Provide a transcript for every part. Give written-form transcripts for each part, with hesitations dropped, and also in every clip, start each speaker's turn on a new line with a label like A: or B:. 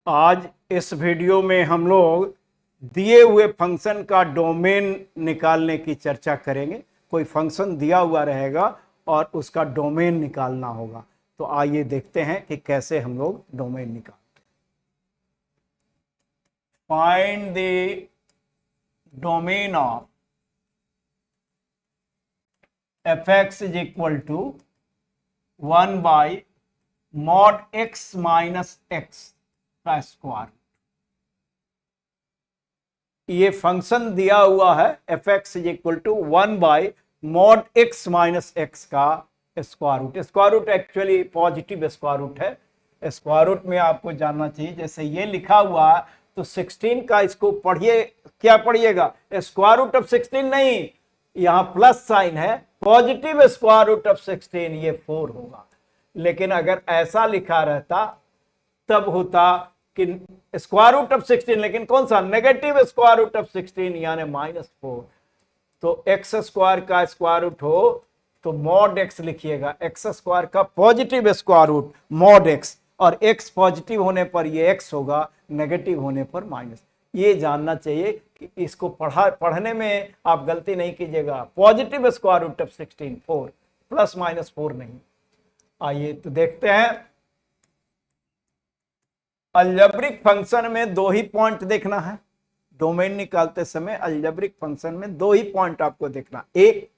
A: आज इस वीडियो में हम लोग दिए हुए फंक्शन का डोमेन निकालने की चर्चा करेंगे। कोई फंक्शन दिया हुआ रहेगा और उसका डोमेन निकालना होगा। तो आइए देखते हैं कि कैसे हम लोग डोमेन निकालते हैं। Find the domain of f(x) is equal to 1 by mod x minus x का स्क्वायर। ये फंक्शन दिया हुआ है f(x) is equal to 1 by mod x minus x का square root. Square root actually positive square root है। Square root में आपको जानना चाहिए, जैसे ये लिखा हुआ है तो 16 का इसको पढ़िए, क्या पढ़िएगा? स्क्वायर रूट ऑफ 16 नहीं, यहां प्लस साइन है, पॉजिटिव स्क्वायर रूट ऑफ 16, ये 4 होगा। लेकिन अगर ऐसा लिखा रहता तब होता कि स्क्वायर रूट ऑफ 16, लेकिन कौन सा? नेगेटिव स्क्वायर रूट ऑफ 16 यानी -4। तो एक्स स्क्वायर का स्क्वायर रूट हो तो मॉड एक्स लिखिएगा, एक्स स्क्वायर का positive square root mod x, और एक्स पॉजिटिव होने पर ये एक्स होगा, नेगेटिव होने पर माइनस। ये जानना चाहिए कि इसको पढ़ने में आप गलती नहीं कीजिएगा। Positive square root of 16 4, plus minus 4 नहीं। आइए तो देखते हैं। अलजेब्रिक फंक्शन में दो ही पॉइंट देखना है। डोमेन निकालते समय अलजेब्रिक फंक्शन में दो ही पॉइंट आपको देखना। एक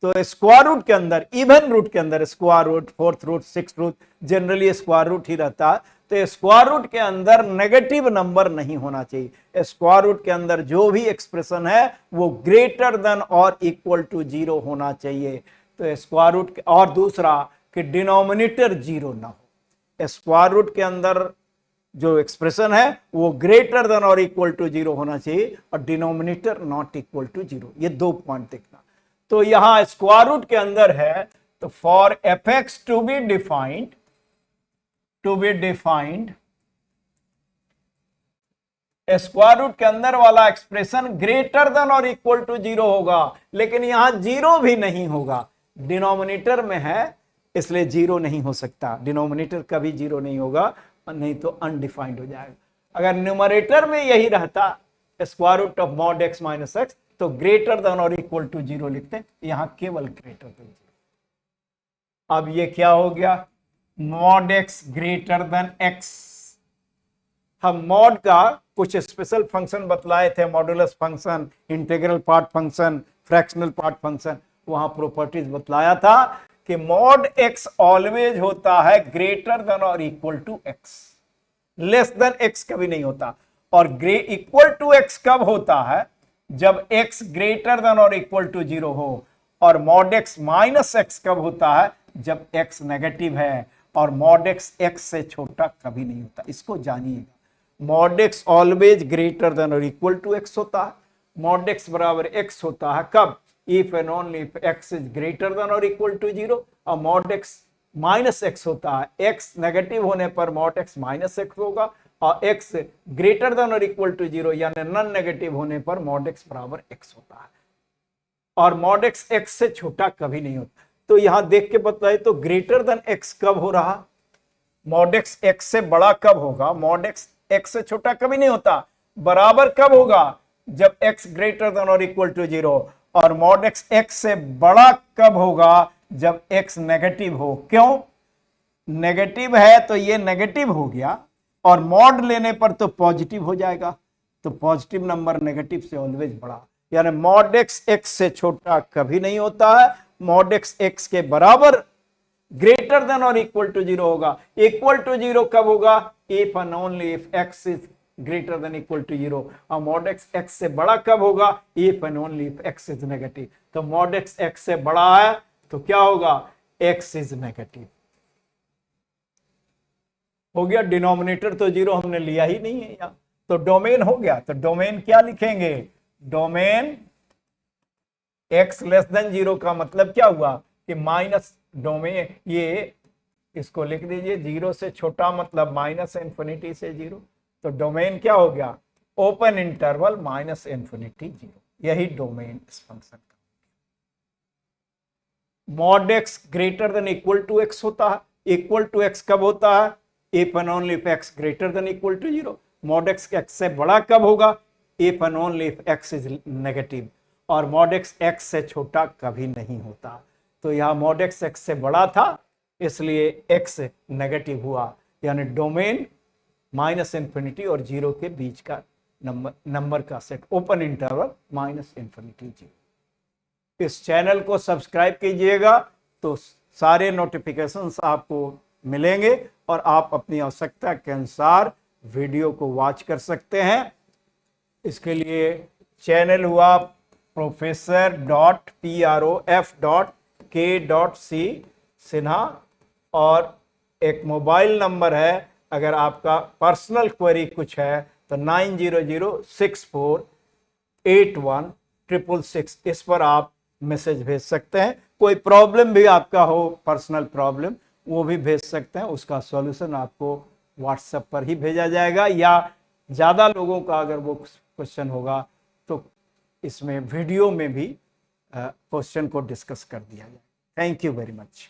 A: तो स्क्वायर रूट के अंदर, इवन रूट के अंदर, square root, fourth root, six root, generally square root ही रहता है। तो स्क्वायर रूट के अंदर नेगेटिव नंबर नहीं होना चाहिए। स्क्वायर रूट के अंदर जो भी एक्सप्रेशन है वो ग्रेटर देन और इक्वल टू 0 होना चाहिए। तो स्क्वायर रूट, और दूसरा कि डिनोमिनेटर 0 ना हो। स्क्वायर रूट के अंदर जो एक्सप्रेशन है वो ग्रेटर देन और इक्वल टू 0 होना चाहिए, और डिनोमिनेटर नॉट इक्वल टू 0। ये दो पॉइंट देखना। तो यहां स्क्वायर रूट के अंदर है, तो for f(x) to be defined square root के अंदर वाला एक्सप्रेशन ग्रेटर देन और इक्वल टू 0 होगा। लेकिन यहां 0 भी नहीं होगा, डिनोमिनेटर में है इसलिए 0 नहीं हो सकता। डिनोमिनेटर कभी 0 नहीं होगा, नहीं तो अनडिफाइंड हो जाएगा। अगर न्यूमरेटर में यही रहता square root of mod x minus x, तो ग्रेटर देन और इक्वल टू 0 लिखते, यहां केवल ग्रेटर देन 0। अब ये क्या हो गया? Mod x greater than x. हम मॉड का कुछ स्पेशल फंक्शन बतलाए थे, modulus function, integral part function, fractional part function. वहां प्रॉपर्टीज बतलाया था कि मॉड एक्स ऑलवेज होता है ग्रेटर देन और equal to x, less than x कभी नहीं होता। और इक्वल टू एक्स कब होता है? जब x ग्रेटर देन और इक्वल टू 0 हो। और मॉड x माइनस एक्स कब होता है? जब x नेगेटिव है। और मॉड x से छोटा कभी नहीं होता, इसको जानिएगा। Mod x always greater than और इक्वल टू x होता है। मॉड x बराबर x होता है कब? If and only if x is greater than और इक्वल टू 0। और मॉड x माइनस एक्स होता है, x नेगेटिव होने पर मॉड x माइनस एक्स होगा, और x ग्रेटर देन और इक्वल टू 0 यानी नॉन नेगेटिव होने पर मॉड x बराबर x होता है। और मॉड x x से छोटा कभी नहीं होता। तो यहां देख के बताए तो ग्रेटर देन x कब हो रहा? मॉड x x से बड़ा कब होगा? मॉड x x से छोटा कभी नहीं होता। बराबर कब होगा? जब x ग्रेटर देन और इक्वल टू 0। और मॉड x x से बड़ा कब होगा? जब x नेगेटिव हो। क्यों? नेगेटिव है तो ये नेगेटिव हो गया, और मॉड लेने पर तो पॉजिटिव हो जाएगा। तो पॉजिटिव नंबर नेगेटिव से ऑलवेज बड़ा, यानी मॉड एक्स एक्स से छोटा कभी नहीं होता है। मॉड एक्स एक्स के बराबर ग्रेटर देन और इक्वल टू 0 होगा। इक्वल टू 0 कब होगा? If and only if x is greater than equal to 0। और मॉड एक्स एक्स से बड़ा कब होगा? If and only if x is negative. तो मॉड एक्स एक्स से बड़ा है तो क्या होगा? X is negative. हो गया। डिनोमिनेटर तो 0 हमने लिया ही नहीं है यहां, तो डोमेन हो गया। तो डोमेन क्या लिखेंगे? डोमेन x लेस देन 0 का मतलब क्या हुआ कि माइनस डोमेन, ये इसको लिख दीजिए, 0 से छोटा मतलब माइनस इंफिनिटी से 0। तो डोमेन क्या हो गया? Open interval minus infinity 0। यही डोमेन इस फंक्शन का। Mod x greater than equal to x होता है। इक्वल टू एक्स कब होता है? If and only if x greater than equal to 0। Mod x से बड़ा कब होगा? If and only if x is negative. और मॉड एक्स से छोटा कभी नहीं होता। तो यहाँ मॉड एक्स से बड़ा था, इसलिए एक्स नेगेटिव हुआ, यानी डोमेन -∞ और 0 के बीच का नंबर का सेट, ओपन इंटरवल -∞ 0। इस चैनल को सब्सक्राइब कीजिएगा तो सारे नोटिफिकेशंस आपको मिलेंगे और आप अपनी आवश्यकता के अनुसार वीडियो को वॉच कर सकते हैं। इसके लिए चैनल हुआ professor.prof.k.c सिन्हा, और एक मोबाइल नंबर है, अगर आपका पर्सनल क्वेरी कुछ है तो 9006481666, इस पर आप मैसेज भेज सकते हैं। कोई प्रॉब्लम भी आपका हो, पर्सनल प्रॉब्लम, वो भी भेज सकते हैं, उसका सॉल्यूशन आपको व्हाट्सएप पर ही भेजा जाएगा, या ज़्यादा लोगों का अगर वो क्वेश्चन होगा तो इसमें वीडियो में भी क्वेश्चन को डिस्कस कर दिया जाए। Thank you very much.